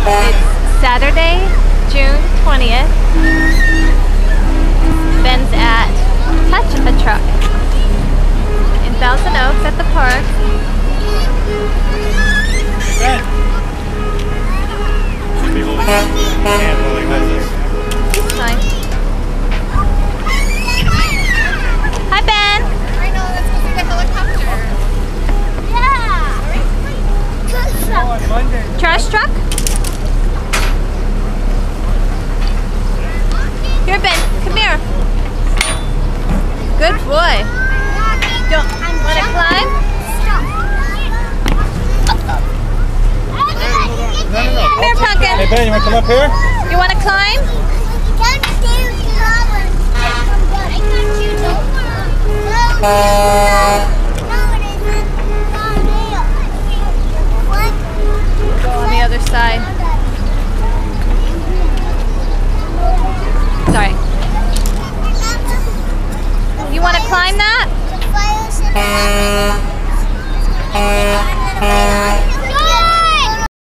It's Saturday, June 20th. Ben's at Touch a Truck in Thousand Oaks at the park. Should be holding hand while he does this. It's fine. Hi, Ben. I know, that's supposed to be the helicopter. Yeah! On Monday. Trash truck? Here, Ben. Come here. Good boy. Don't want to climb? No. Come here, Pumpkin. Hey Ben, you want to come up here? You want to climb? Go on the other side. Sorry. You want to climb that?